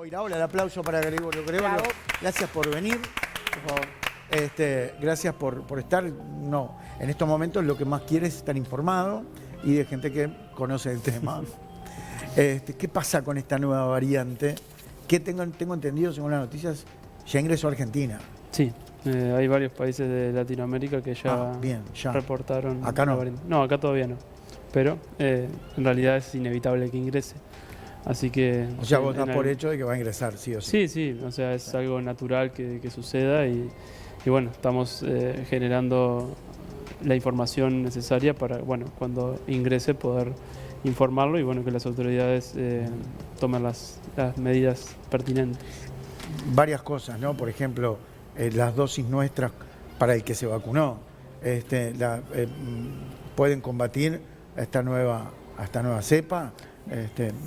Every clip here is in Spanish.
Ahora el aplauso para Gregorio. Gregorio, gracias por venir. Por favor. Gracias por estar. No, en estos momentos lo que más quieres es estar informado y de gente que conoce el tema. ¿Qué pasa con esta nueva variante? Que tengo entendido, según las noticias, ya ingresó a Argentina. Sí, hay varios países de Latinoamérica que ya, ya reportaron. Acá no. No, acá todavía no. Pero en realidad es inevitable que ingrese. Así que... O sea, vos estás por hecho de que va a ingresar, sí o sí. Sí, o sea, es algo natural que suceda y bueno, estamos generando la información necesaria para, bueno, cuando ingrese poder informarlo y bueno, que las autoridades tomen las medidas pertinentes. Varias cosas, ¿no? Por ejemplo, las dosis nuestras para el que se vacunó pueden combatir a esta nueva cepa.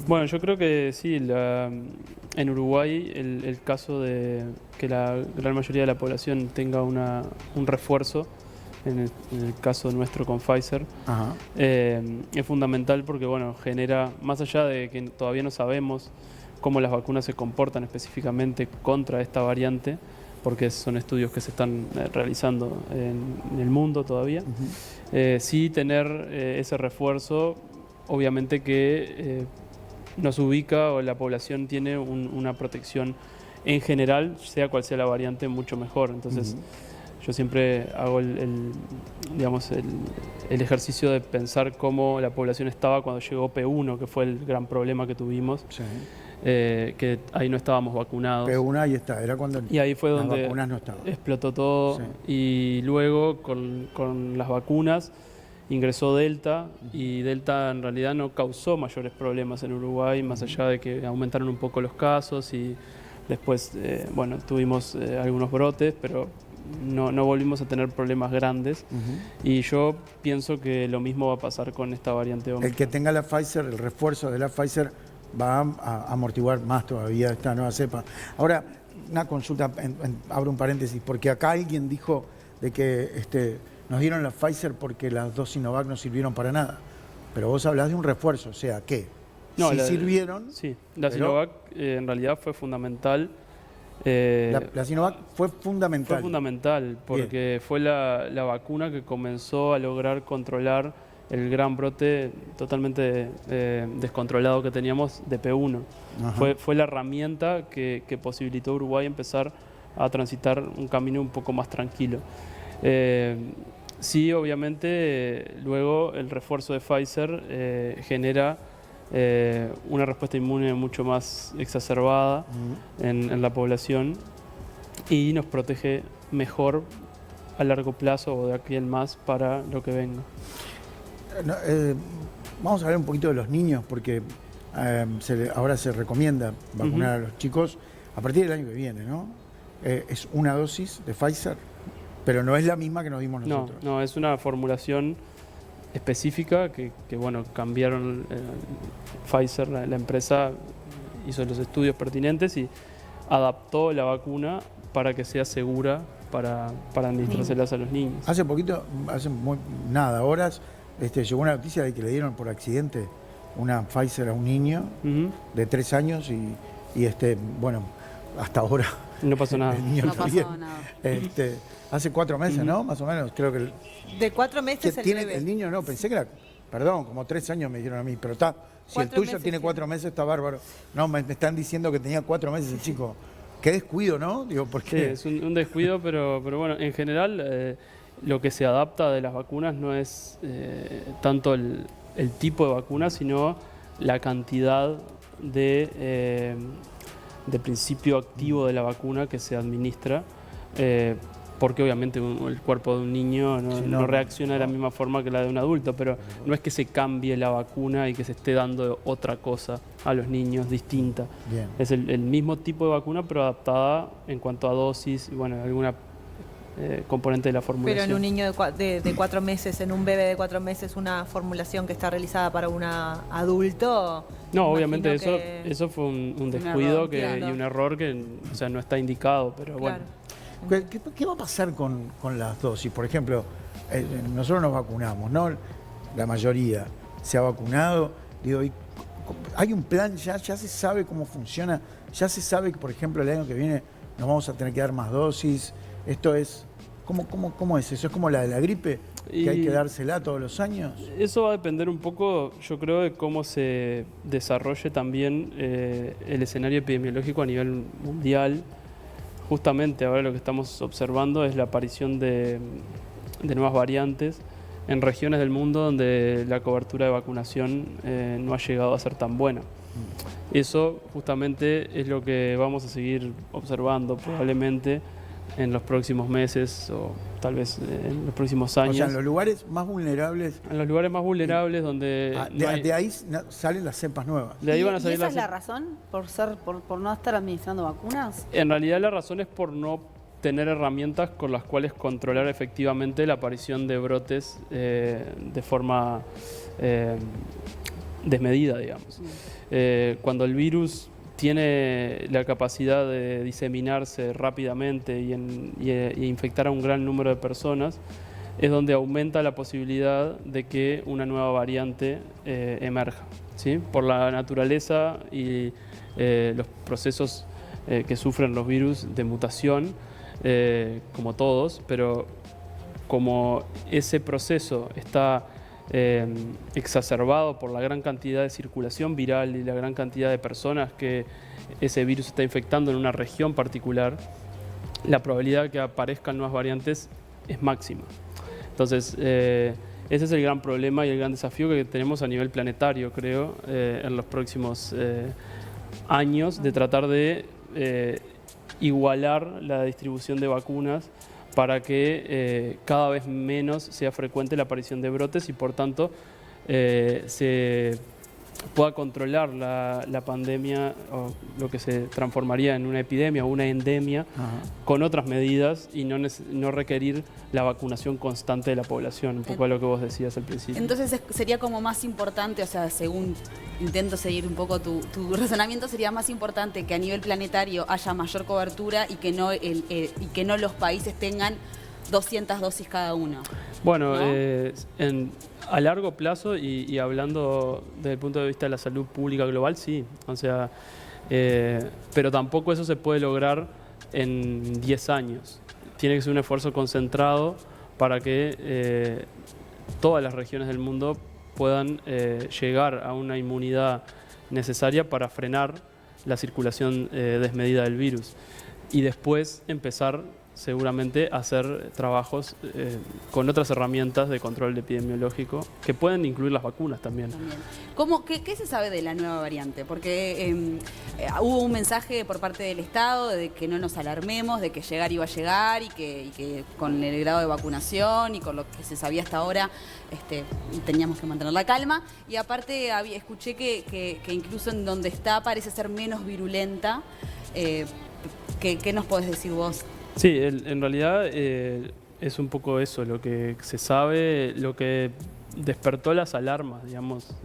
Bueno, yo creo que sí, en Uruguay el caso de que la gran mayoría de la población tenga un refuerzo, en el caso nuestro con Pfizer, es fundamental porque bueno, genera, más allá de que todavía no sabemos cómo las vacunas se comportan específicamente contra esta variante, porque son estudios que se están realizando en el mundo todavía, sí tener ese refuerzo, obviamente que nos ubica o la población tiene una protección en general, sea cual sea la variante, mucho mejor. Entonces, yo siempre hago digamos, el ejercicio de pensar cómo la población estaba cuando llegó P1, que fue el gran problema que tuvimos, que ahí no estábamos vacunados. P1 ahí está, era cuando y ahí fue donde las vacunas no estaban. Explotó todo, y luego con las vacunas ingresó Delta, y Delta en realidad no causó mayores problemas en Uruguay, más allá de que aumentaron un poco los casos y después, bueno, tuvimos algunos brotes, pero no volvimos a tener problemas grandes. Y yo pienso que lo mismo va a pasar con esta variante Omicron. El que tenga la Pfizer, el refuerzo de la Pfizer, va a amortiguar más todavía esta nueva cepa. Ahora, una consulta, abro un paréntesis, porque acá alguien dijo de que nos dieron la Pfizer porque las dos Sinovac no sirvieron para nada. Pero vos hablás de un refuerzo, o sea, ¿qué? No, sí sirvieron. Sí, la Sinovac en realidad fue fundamental. La Sinovac fue fundamental. Fue fundamental porque fue la vacuna que comenzó a lograr controlar el gran brote totalmente descontrolado que teníamos de P1. Fue la herramienta que posibilitó a Uruguay empezar a transitar un camino un poco más tranquilo. Sí, obviamente, luego el refuerzo de Pfizer genera una respuesta inmune mucho más exacerbada en la población y nos protege mejor a largo plazo o de aquí en más para lo que venga. Vamos a hablar un poquito de los niños porque ahora se recomienda vacunar a los chicos a partir del año que viene, ¿no? Es una dosis de Pfizer, pero no es la misma que nos dimos nosotros. No, es una formulación específica que bueno, cambiaron. Pfizer, la empresa, hizo los estudios pertinentes y adaptó la vacuna para que sea segura para administrárselas a los niños. Hace poquito, horas, llegó una noticia de que le dieron por accidente una Pfizer a un niño de 3 años y bueno, hasta ahora no pasó nada. El niño no pasó nada. Hace 4 meses, ¿no? Más o menos, creo que... De 4 meses el niño, no, pensé que era... Perdón, como 3 años me dijeron a mí, pero está... Si el tuyo tiene 4 meses, está bárbaro. No, me están diciendo que tenía 4 meses el chico. Qué descuido, ¿no? Digo, porque... Sí, es un descuido, pero bueno, en general lo que se adapta de las vacunas no es tanto el tipo de vacuna, sino la cantidad de principio activo de la vacuna que se administra, porque obviamente el cuerpo de un niño no reacciona de la misma forma que la de un adulto, pero no es que se cambie la vacuna y que se esté dando otra cosa a los niños distinta. Es el mismo tipo de vacuna, pero adaptada en cuanto a dosis y bueno, alguna componente de la formulación. Pero en un niño de 4 meses, en un bebé de 4 meses, una formulación que está realizada para un adulto... No, obviamente eso fue un descuido y un error que no está indicado, pero bueno. ¿Qué va a pasar con las dosis? Por ejemplo, nosotros nos vacunamos, ¿no? La mayoría se ha vacunado. Digo, ¿Hay un plan ya? ¿Ya se sabe cómo funciona? ¿Ya se sabe que, por ejemplo, el año que viene nos vamos a tener que dar más dosis? Esto es... ¿Cómo es eso? ¿Es como la de la gripe? ¿Que hay que dársela todos los años? Eso va a depender un poco, yo creo, de cómo se desarrolle también el escenario epidemiológico a nivel mundial. Justamente ahora lo que estamos observando es la aparición de nuevas variantes en regiones del mundo donde la cobertura de vacunación no ha llegado a ser tan buena. Eso justamente es lo que vamos a seguir observando probablemente en los próximos meses o tal vez en los próximos años. O sea, en los lugares más vulnerables... En los lugares más vulnerables donde... de ahí salen las cepas nuevas. De ahí van a ¿Y salir esa es la las... razón? ¿Por no estar administrando vacunas? En realidad la razón es por no tener herramientas con las cuales controlar efectivamente la aparición de brotes de forma desmedida, digamos. Cuando el virus tiene la capacidad de diseminarse rápidamente y infectar a un gran número de personas, es donde aumenta la posibilidad de que una nueva variante emerja, ¿sí? Por la naturaleza y los procesos que sufren los virus de mutación, como todos, pero como ese proceso está exacerbado por la gran cantidad de circulación viral y la gran cantidad de personas que ese virus está infectando en una región particular, la probabilidad de que aparezcan nuevas variantes es máxima. Entonces, ese es el gran problema y el gran desafío que tenemos a nivel planetario, creo, en los próximos años, de tratar de igualar la distribución de vacunas para que cada vez menos sea frecuente la aparición de brotes y por tanto se pueda controlar la pandemia o lo que se transformaría en una epidemia o una endemia con otras medidas y no requerir la vacunación constante de la población, un poco a lo que vos decías al principio. Entonces sería como más importante, o sea, según intento seguir un poco tu razonamiento, sería más importante que a nivel planetario haya mayor cobertura y que no los países tengan 200 dosis cada uno. Bueno, ¿no? A largo plazo y hablando desde el punto de vista de la salud pública global, sí. O sea, pero tampoco eso se puede lograr en 10 años. Tiene que ser un esfuerzo concentrado para que todas las regiones del mundo puedan llegar a una inmunidad necesaria para frenar la circulación desmedida del virus. Y después empezar seguramente a hacer trabajos con otras herramientas de control epidemiológico que pueden incluir las vacunas también. ¿Qué se sabe de la nueva variante? Porque hubo un mensaje por parte del Estado de que no nos alarmemos, de que llegar iba a llegar y que con el grado de vacunación y con lo que se sabía hasta ahora teníamos que mantener la calma. Y aparte escuché que incluso en donde está parece ser menos virulenta. ¿Qué nos podés decir vos? Sí, en realidad es un poco eso, lo que se sabe, lo que despertó las alarmas, digamos,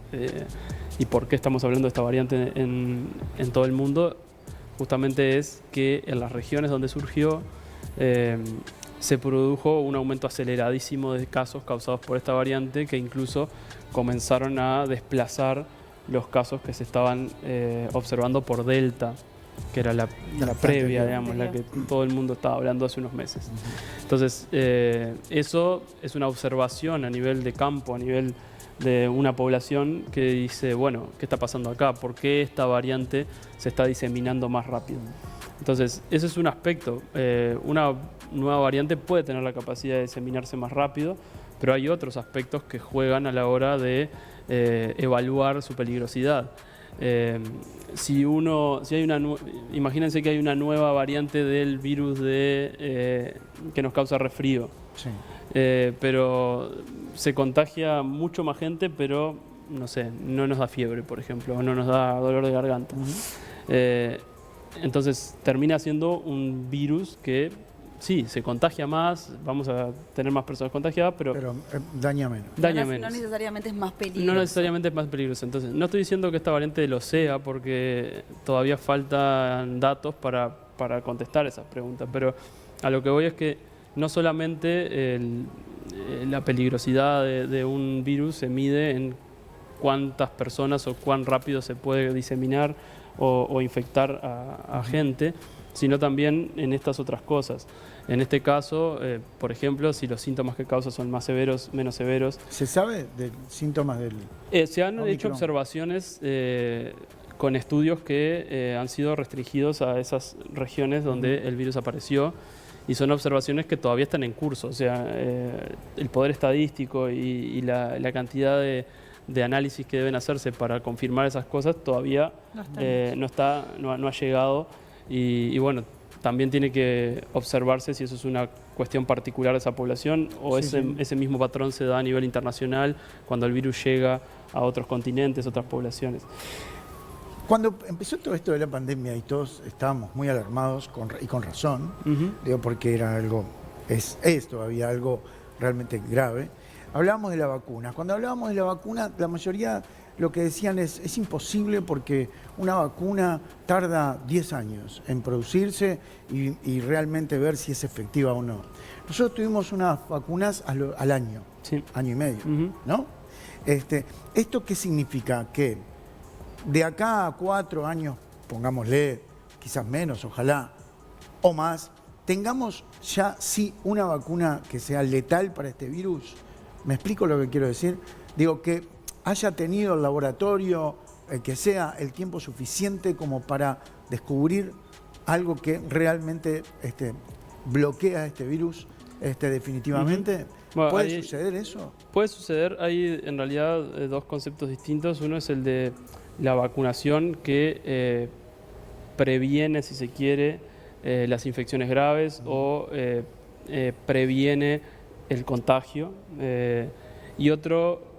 y por qué estamos hablando de esta variante en todo el mundo, justamente es que en las regiones donde surgió se produjo un aumento aceleradísimo de casos causados por esta variante que incluso comenzaron a desplazar los casos que se estaban observando por Delta, que era la previa, digamos, la que todo el mundo estaba hablando hace unos meses. Entonces, eso es una observación a nivel de campo, a nivel de una población que dice, bueno, ¿qué está pasando acá? ¿Por qué esta variante se está diseminando más rápido? Entonces, ese es un aspecto. Una nueva variante puede tener la capacidad de diseminarse más rápido, pero hay otros aspectos que juegan a la hora de evaluar su peligrosidad. Imagínense que hay una nueva variante del virus que nos causa resfrío, sí. Pero se contagia mucho más gente, pero no sé, no nos da fiebre, por ejemplo, o no nos da dolor de garganta. Entonces termina siendo un virus que sí, se contagia más, vamos a tener más personas contagiadas, pero daña menos. No necesariamente es más peligroso. No necesariamente es más peligroso. Entonces, no estoy diciendo que esta variante lo sea, porque todavía faltan datos para contestar esas preguntas, pero a lo que voy es que no solamente la peligrosidad de un virus se mide en cuántas personas o cuán rápido se puede diseminar o infectar a gente, sino también en estas otras cosas. En este caso, por ejemplo, si los síntomas que causa son más severos, menos severos. ¿Se sabe de síntomas del Se han hecho Omicron? observaciones con estudios que han sido restringidos a esas regiones donde el virus apareció, y son observaciones que todavía están en curso. O sea, el poder estadístico y la cantidad de análisis que deben hacerse para confirmar esas cosas todavía no ha llegado. Y bueno, también tiene que observarse si eso es una cuestión particular de esa población o ese mismo patrón se da a nivel internacional cuando el virus llega a otros continentes, otras poblaciones. Cuando empezó todo esto de la pandemia y todos estábamos muy alarmados, y con razón, digo, porque era algo, es todavía algo realmente grave, hablábamos de la vacuna. Cuando hablábamos de la vacuna, la mayoría lo que decían es imposible porque una vacuna tarda 10 años en producirse y realmente ver si es efectiva o no. Nosotros tuvimos unas vacunas al año, año y medio, ¿no? ¿Esto qué significa? Que de acá a 4 años, pongámosle, quizás menos, ojalá, o más, tengamos ya sí una vacuna que sea letal para este virus. ¿Me explico lo que quiero decir? Digo, que haya tenido el laboratorio, que sea el tiempo suficiente como para descubrir algo que realmente bloquea este virus definitivamente. Bueno, ¿Puede suceder eso? Puede suceder. Hay en realidad dos conceptos distintos. Uno es el de la vacunación que previene, si se quiere, las infecciones graves o previene el contagio. Y otro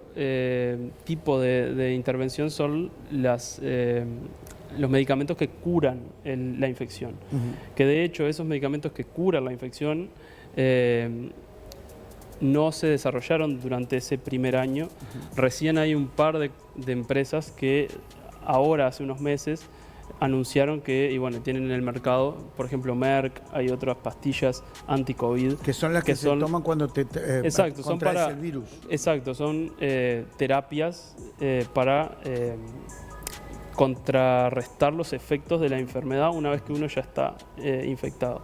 tipo de intervención son los medicamentos que curan la infección. Que de hecho esos medicamentos que curan la infección no se desarrollaron durante ese primer año. Recién hay un par de empresas que ahora, hace unos meses, anunciaron que, y bueno, tienen en el mercado, por ejemplo, Merck, hay otras pastillas anti-COVID. Que son las que se toman cuando te contraes el virus. Exacto, son terapias para contrarrestar los efectos de la enfermedad una vez que uno ya está infectado.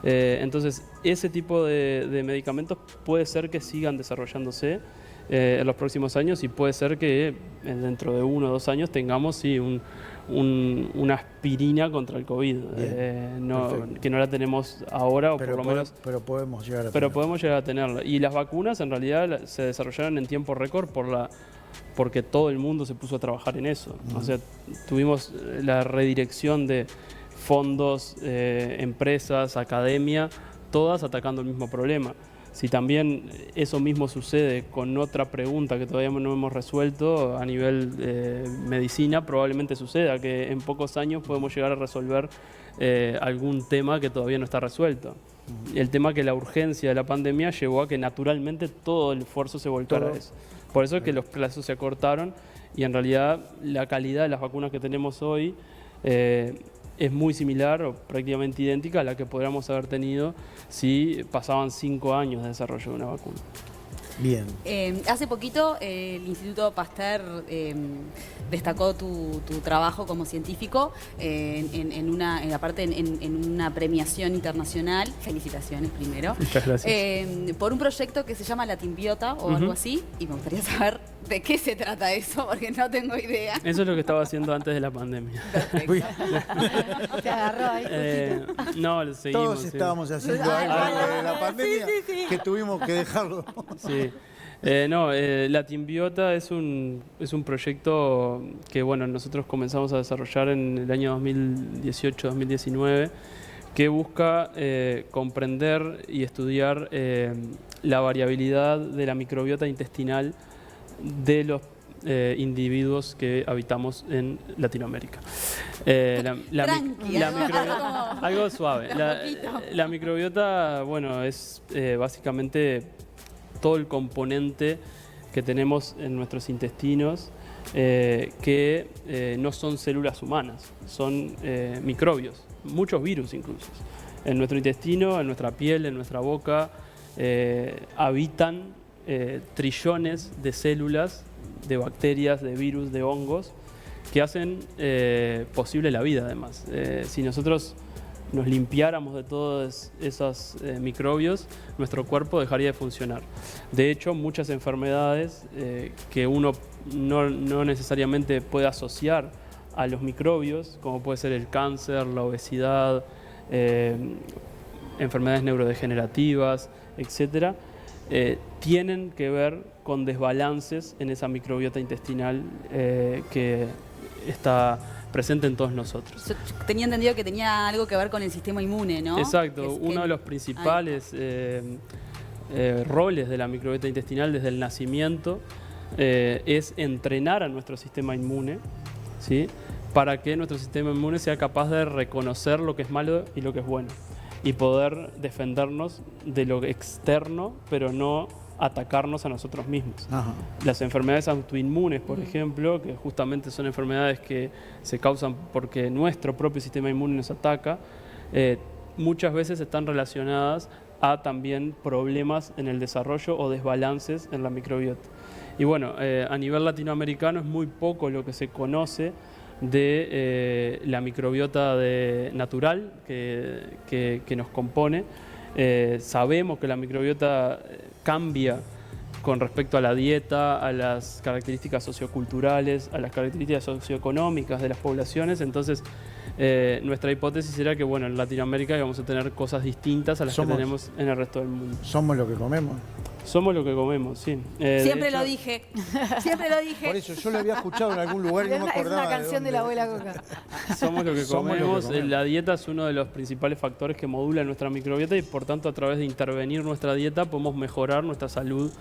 Entonces, ese tipo de medicamentos puede ser que sigan desarrollándose en los próximos años y puede ser que dentro de 1 o 2 años tengamos una aspirina contra el COVID, que no la tenemos ahora, pero por lo menos. Pero podemos llegar a tenerla. Pero podemos llegar a tenerla. Y las vacunas en realidad se desarrollaron en tiempo récord porque todo el mundo se puso a trabajar en eso. O sea, tuvimos la redirección de fondos, empresas, academia, todas atacando el mismo problema. Si también eso mismo sucede con otra pregunta que todavía no hemos resuelto a nivel medicina, probablemente suceda que en pocos años podemos llegar a resolver algún tema que todavía no está resuelto. El tema que la urgencia de la pandemia llevó a que naturalmente todo el esfuerzo se volcara a eso. Por eso es que los plazos se acortaron y en realidad la calidad de las vacunas que tenemos hoy es muy similar o prácticamente idéntica a la que podríamos haber tenido si pasaban 5 años de desarrollo de una vacuna. Bien. Hace poquito el Instituto Pasteur destacó tu trabajo como científico en una premiación internacional. Felicitaciones primero. Muchas gracias. Por un proyecto que se llama La Timbiota o algo así. Y me gustaría saber de qué se trata eso, porque no tengo idea. Eso es lo que estaba haciendo antes de la pandemia. Perfecto. Te agarró ahí. No, lo seguimos. Todos estábamos haciendo algo de la pandemia que tuvimos que dejarlo. Sí. La Timbiota es un proyecto que bueno, nosotros comenzamos a desarrollar en el año 2018-2019 que busca comprender y estudiar la variabilidad de la microbiota intestinal de los individuos que habitamos en Latinoamérica. Algo suave. La microbiota, bueno, es básicamente todo el componente que tenemos en nuestros intestinos que no son células humanas, son microbios, muchos virus incluso. En nuestro intestino, en nuestra piel, en nuestra boca, habitan trillones de células, de bacterias, de virus, de hongos, que hacen posible la vida además. Si nosotros nos limpiáramos de todos esos microbios, nuestro cuerpo dejaría de funcionar. De hecho, muchas enfermedades que uno no necesariamente puede asociar a los microbios, como puede ser el cáncer, la obesidad, enfermedades neurodegenerativas, etc., tienen que ver con desbalances en esa microbiota intestinal que está presente en todos nosotros. Yo tenía entendido que tenía algo que ver con el sistema inmune, ¿no? Exacto, uno de los principales roles de la microbiota intestinal desde el nacimiento es entrenar a nuestro sistema inmune, ¿sí? Para que nuestro sistema inmune sea capaz de reconocer lo que es malo y lo que es bueno y poder defendernos de lo externo, pero no atacarnos a nosotros mismos. Ajá. Las enfermedades autoinmunes, por ejemplo, que justamente son enfermedades que se causan porque nuestro propio sistema inmune nos ataca, muchas veces están relacionadas a también problemas en el desarrollo o desbalances en la microbiota. Y bueno, a nivel latinoamericano es muy poco lo que se conoce de la microbiota natural que nos compone. Sabemos que la microbiota cambia con respecto a la dieta, a las características socioculturales, a las características socioeconómicas de las poblaciones. Entonces, nuestra hipótesis era que, bueno, en Latinoamérica vamos a tener cosas distintas a las que tenemos en el resto del mundo. Somos lo que comemos. Somos lo que comemos, sí. Siempre lo dije. Siempre lo dije. Por eso yo lo había escuchado en algún lugar y no me Es acordaba. una canción de la abuela Coca. Somos lo que Somos lo que comemos. comemos. La dieta es uno de los principales factores que modula nuestra microbiota y por tanto a través de intervenir nuestra dieta podemos mejorar nuestra salud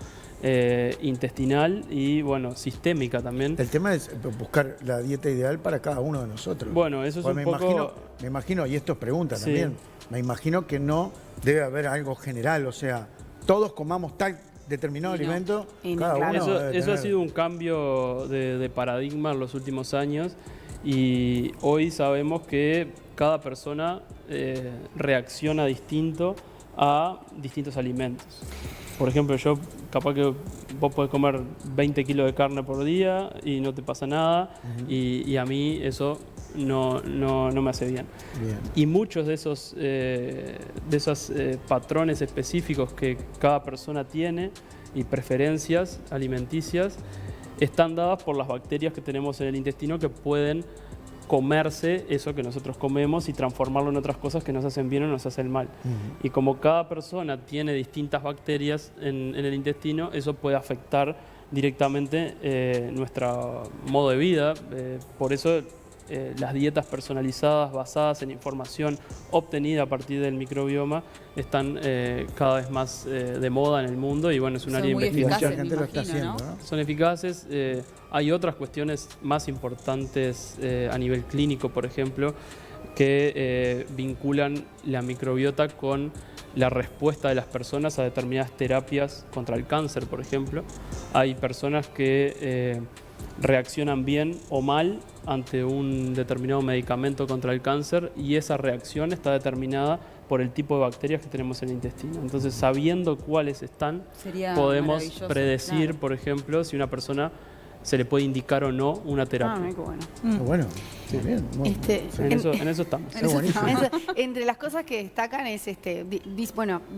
intestinal y bueno, sistémica también. El tema es buscar la dieta ideal para cada uno de nosotros. Bueno, eso es Porque un poco... me imagino, y esto es pregunta Sí. también, me imagino que no debe haber algo general, o sea, todos comamos tal determinado Y no. alimento, Y no, cada claro. uno Eso debe ha tener- sido un cambio de paradigma en los últimos años y hoy sabemos que cada persona reacciona distinto a distintos alimentos. Por ejemplo, yo capaz que vos podés comer 20 kilos de carne por día y no te pasa nada y a mí eso no me hace bien. Bien. Y muchos de esos patrones específicos que cada persona tiene y preferencias alimenticias están dadas por las bacterias que tenemos en el intestino que pueden comerse eso que nosotros comemos y transformarlo en otras cosas que nos hacen bien o nos hacen mal. Y como cada persona tiene distintas bacterias en el intestino, eso puede afectar directamente nuestro modo de vida. Por eso las dietas personalizadas basadas en información obtenida a partir del microbioma están cada vez más de moda en el mundo y bueno, es un Son área de muy investigación. Mucha eficaces, gente me lo está imagino, haciendo, ¿no? ¿no? Son eficaces. Hay otras cuestiones más importantes a nivel clínico, por ejemplo, que vinculan la microbiota con la respuesta de las personas a determinadas terapias contra el cáncer, por ejemplo. Hay personas que reaccionan bien o mal ante un determinado medicamento contra el cáncer y esa reacción está determinada por el tipo de bacterias que tenemos en el intestino. Entonces, sabiendo cuáles están, Sería podemos maravilloso, predecir, claro. por ejemplo, si una persona se le puede indicar o no una Ah, terapia. mira qué bueno. Bueno, bien. En eso estamos. Está buenísimo. Entre las cosas que destacan es,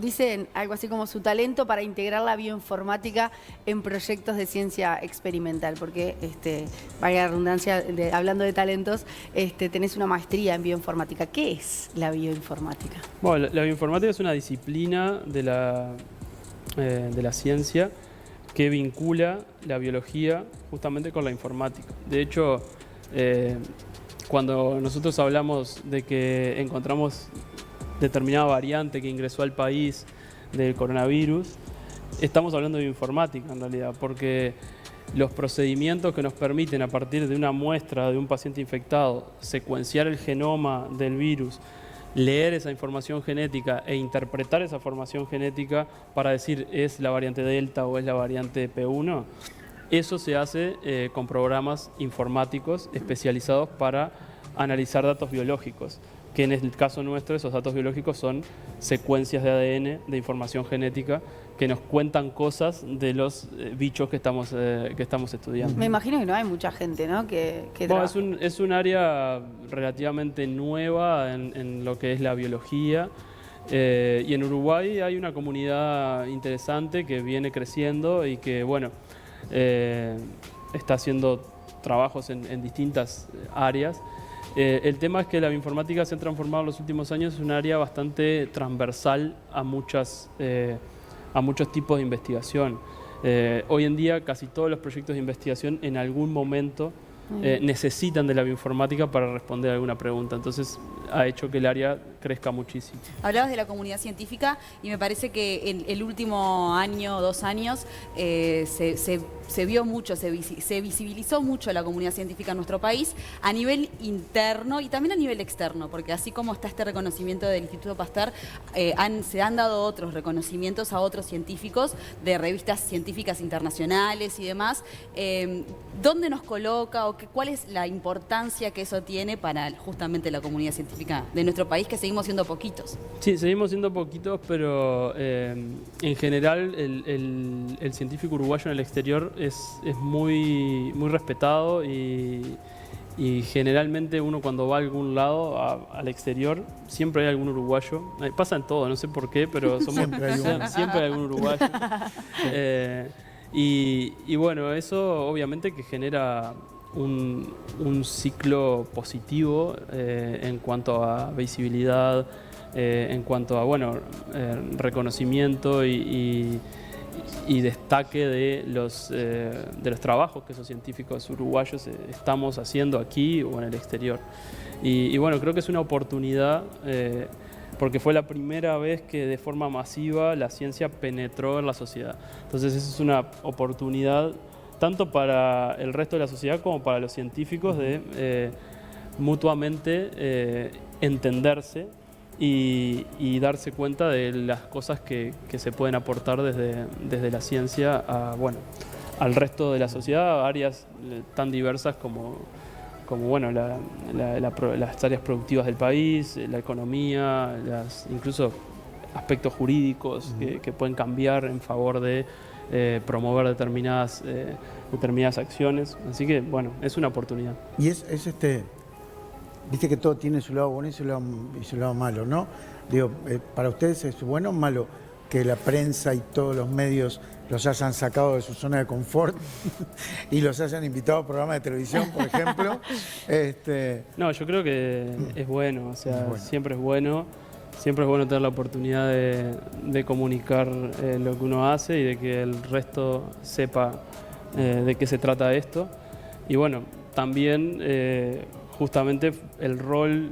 dicen algo así como su talento para integrar la bioinformática en proyectos de ciencia experimental, porque, valga la redundancia, hablando de talentos, tenés una maestría en bioinformática. ¿Qué es la bioinformática? Bueno, la bioinformática es una disciplina de la ciencia que vincula la biología justamente con la informática. De hecho, cuando nosotros hablamos de que encontramos determinada variante que ingresó al país del coronavirus, estamos hablando de bioinformática en realidad, porque los procedimientos que nos permiten a partir de una muestra de un paciente infectado secuenciar el genoma del virus, leer esa información genética e interpretar esa información genética para decir es la variante Delta o es la variante P1, eso se hace con programas informáticos especializados para analizar datos biológicos. que en el caso nuestro esos datos biológicos son secuencias de ADN, de información genética, que nos cuentan cosas de los bichos que estamos estudiando. Me imagino que no hay mucha gente, ¿no? que Bueno, trabaja. es un área relativamente nueva en lo que es la biología. Y en Uruguay hay una comunidad interesante que viene creciendo y que, bueno, está haciendo trabajos en distintas áreas. El tema es que la bioinformática se ha transformado en los últimos años en un área bastante transversal a muchos tipos de investigación. Hoy en día casi todos los proyectos de investigación en algún momento necesitan de la bioinformática para responder a alguna pregunta. Entonces ha hecho que el área crezca muchísimo. Hablabas de la comunidad científica y me parece que en el último año, 2 años, se vio mucho, se visibilizó mucho la comunidad científica en nuestro país a nivel interno y también a nivel externo, porque así como está este reconocimiento del Instituto Pasteur, se han dado otros reconocimientos a otros científicos de revistas científicas internacionales y demás. ¿Dónde nos coloca o cuál es la importancia que eso tiene para justamente la comunidad científica de nuestro país, que seguimos siendo poquitos? Sí, seguimos siendo poquitos, pero en general el científico uruguayo en el exterior es muy respetado y generalmente uno cuando va a algún lado, al exterior, siempre hay algún uruguayo. Pasa en todo, no sé por qué, pero siempre hay algún uruguayo. Y bueno, eso obviamente que genera un ciclo positivo en cuanto a visibilidad, en cuanto a reconocimiento y destaque de los trabajos que esos científicos uruguayos estamos haciendo aquí o en el exterior. Y bueno, creo que es una oportunidad porque fue la primera vez que de forma masiva la ciencia penetró en la sociedad. Entonces esa es una oportunidad tanto para el resto de la sociedad como para los científicos de mutuamente entenderse y darse cuenta de las cosas que se pueden aportar desde la ciencia al resto de la sociedad, a áreas tan diversas como las áreas productivas del país, la economía, incluso aspectos jurídicos que pueden cambiar en favor de promover determinadas acciones. Así que, bueno, es una oportunidad. Y viste que todo tiene su lado bueno y su lado malo, ¿no? Digo, para ustedes es bueno o malo que la prensa y todos los medios los hayan sacado de su zona de confort y los hayan invitado a programas de televisión, por ejemplo. No, yo creo que es bueno, o sea, siempre es bueno tener la oportunidad de comunicar lo que uno hace y de que el resto sepa de qué se trata esto. Y bueno, también justamente el rol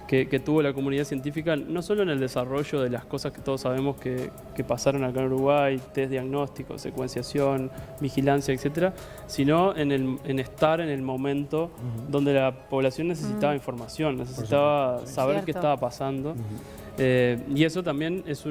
que tuvo la comunidad científica, no solo en el desarrollo de las cosas que todos sabemos que pasaron acá en Uruguay, test diagnóstico, secuenciación, vigilancia, etcétera, sino en estar en el momento donde la población necesitaba información, necesitaba saber qué estaba pasando. Y eso también es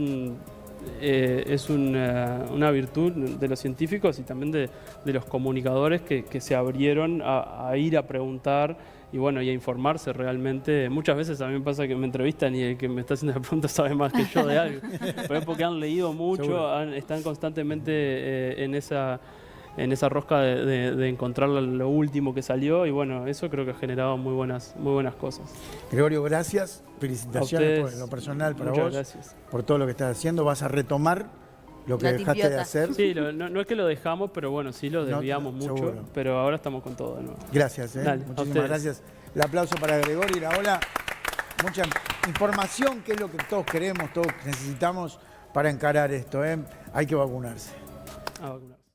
una virtud de los científicos y también de los comunicadores que se abrieron a ir a preguntar y a informarse realmente. Muchas veces a mí me pasa que me entrevistan y el que me está haciendo la pregunta sabe más que yo de algo, pero es porque han leído mucho, están constantemente en esa rosca de encontrar lo último que salió y eso creo que ha generado muy buenas cosas. Gregorio, gracias, felicitaciones por lo personal para vos, gracias por todo lo que estás haciendo. ¿Vas a retomar lo que La dejaste timpiota de hacer? Sí, no es que lo dejamos, pero sí lo desviamos mucho, seguro. pero ahora estamos con todo de nuevo. Gracias, Dale, muchísimas gracias. El aplauso para Gregorio Iraola. Mucha información, que es lo que todos queremos, todos necesitamos para encarar esto. Hay que vacunarse. A vacunarse.